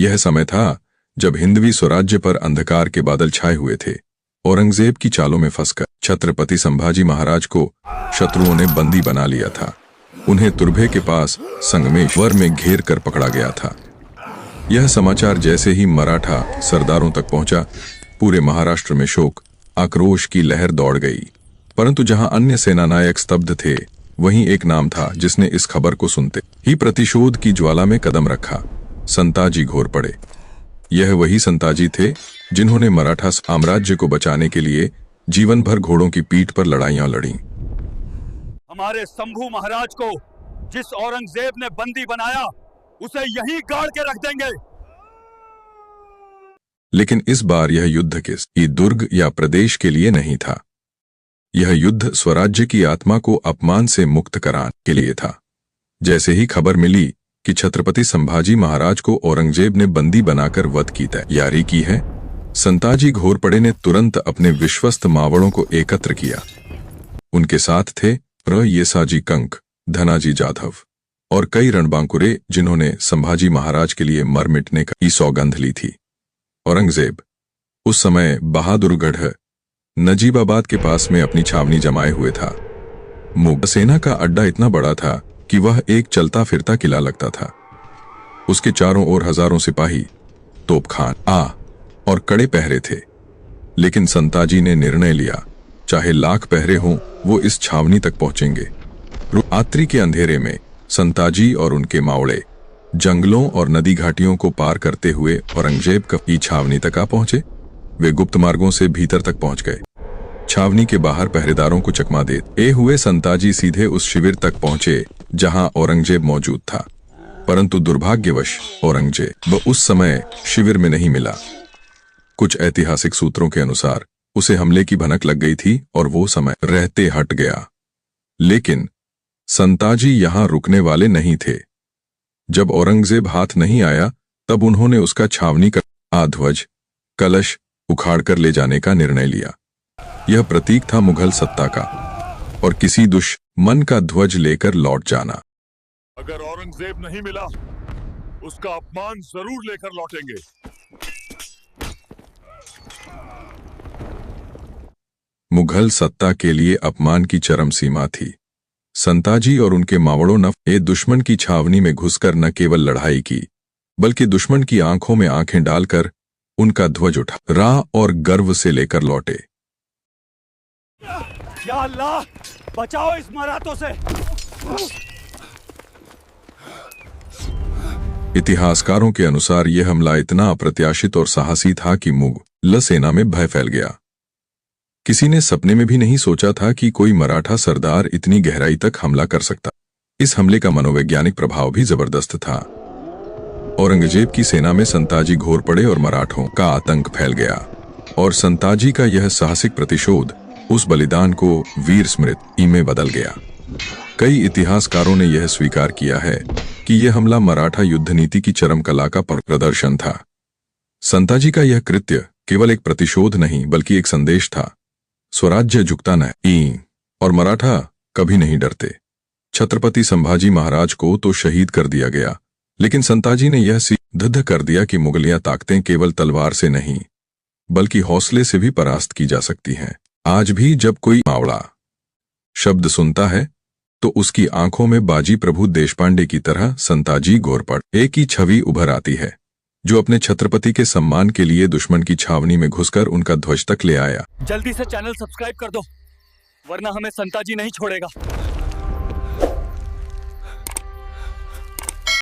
यह समय था जब हिंदवी स्वराज्य पर अंधकार के बादल छाए हुए थे। औरंगजेब की चालों में फंसकर छत्रपति संभाजी महाराज को शत्रुओं ने बंदी बना लिया था। उन्हें तुर्भे के पास संगमेश्वर में घेर कर पकड़ा गया था। यह समाचार जैसे ही मराठा सरदारों तक पहुंचा, पूरे महाराष्ट्र में शोक, आक्रोश की लहर दौड़ गई। परंतु जहां अन्य सेनानायक स्तब्ध थे, वहीं एक नाम था जिसने इस खबर को सुनते ही प्रतिशोध की ज्वाला में कदम रखा। संताजी घोरपड़े। यह वही संताजी थे जिन्होंने मराठा साम्राज्य को बचाने के लिए जीवन भर घोड़ों की पीठ पर लड़ाइयां लड़ी। हमारे शंभू महाराज को जिस औरंगजेब ने बंदी बनाया, उसे यहीं गाड़ के रख देंगे। लेकिन इस बार यह युद्ध किसी दुर्ग या प्रदेश के लिए नहीं था। यह युद्ध स्वराज्य की आत्मा को अपमान से मुक्त कराने के लिए था। जैसे ही खबर मिली कि छत्रपति संभाजी महाराज को औरंगजेब ने बंदी बनाकर वध की तैयारी की है, संताजी घोरपड़े ने तुरंत अपने विश्वस्त मावड़ों को एकत्र किया। उनके साथ थे येसाजी कंक, धनाजी जाधव और कई रणबांकुरे जिन्होंने संभाजी महाराज के लिए मर मिटने की सौगंध ली थी। औरंगजेब उस समय बहादुरगढ़ नजीबाबाद के पास में अपनी छावनी जमाए हुए था। मुगल सेना का अड्डा इतना बड़ा था कि वह एक चलता फिरता किला लगता था। उसके चारों ओर हजारों सिपाही, तोपखान और कड़े पहरे थे। लेकिन संताजी ने निर्णय लिया, चाहे लाख पहरे हों, वो इस छावनी तक पहुंचेंगे। रात्रि के अंधेरे में संताजी और उनके मावड़े जंगलों और नदी घाटियों को पार करते हुए औरंगजेब की छावनी तक आ पहुंचे। वे गुप्त मार्गों से भीतर तक पहुंच गए। छावनी के बाहर पहरेदारों को चकमा देते हुए संताजी सीधे उस शिविर तक पहुंचे जहां औरंगजेब मौजूद था। परंतु दुर्भाग्यवश औरंगजेब उस समय शिविर में नहीं मिला। कुछ ऐतिहासिक सूत्रों के अनुसार उसे हमले की भनक लग गई थी और वो समय रहते हट गया। लेकिन संताजी यहां रुकने वाले नहीं थे। जब औरंगजेब हाथ नहीं आया, तब उन्होंने उसका छावनी का ध्वज कलश उखाड़कर ले जाने का निर्णय लिया। यह प्रतीक था मुगल सत्ता का और किसी दुश्मन का ध्वज लेकर लौट जाना। अगर औरंगजेब नहीं मिला, उसका अपमान जरूर लेकर लौटेंगे। मुगल सत्ता के लिए अपमान की चरम सीमा थी। संताजी और उनके मावड़ों ने दुश्मन की छावनी में घुसकर न केवल लड़ाई की, बल्कि दुश्मन की आंखों में आंखें डालकर उनका ध्वज उठा और गर्व से लेकर लौटे। या अल्लाह, बचाओ इस मराठों से। इतिहासकारों के अनुसार यह हमला इतना अप्रत्याशित और साहसी था कि मुगल सेना में भय फैल गया। किसी ने सपने में भी नहीं सोचा था कि कोई मराठा सरदार इतनी गहराई तक हमला कर सकता। इस हमले का मनोवैज्ञानिक प्रभाव भी जबरदस्त था। औरंगजेब की सेना में संताजी घोरपड़े और मराठों का आतंक फैल गया और संताजी का यह साहसिक प्रतिशोध उस बलिदान को वीर स्मृति में बदल गया। कई इतिहासकारों ने यह स्वीकार किया है कि यह हमला मराठा युद्ध नीति की चरम कला का प्रदर्शन था। संताजी का यह कृत्य केवल एक प्रतिशोध नहीं, बल्कि एक संदेश था। स्वराज्य झुकता नहीं और मराठा कभी नहीं डरते। छत्रपति संभाजी महाराज को तो शहीद कर दिया गया, लेकिन संताजी ने यह सिद्ध कर दिया कि मुगलिया ताकतें केवल तलवार से नहीं, बल्कि हौसले से भी परास्त की जा सकती हैं। आज भी जब कोई मावड़ा शब्द सुनता है, तो उसकी आंखों में बाजी प्रभु देशपांडे की तरह संताजी घोरपड़े की छवि उभर आती है, जो अपने छत्रपति के सम्मान के लिए दुश्मन की छावनी में घुसकर उनका ध्वज तक ले आया। जल्दी से चैनल सब्सक्राइब कर दो, वरना हमें संताजी नहीं छोड़ेगा।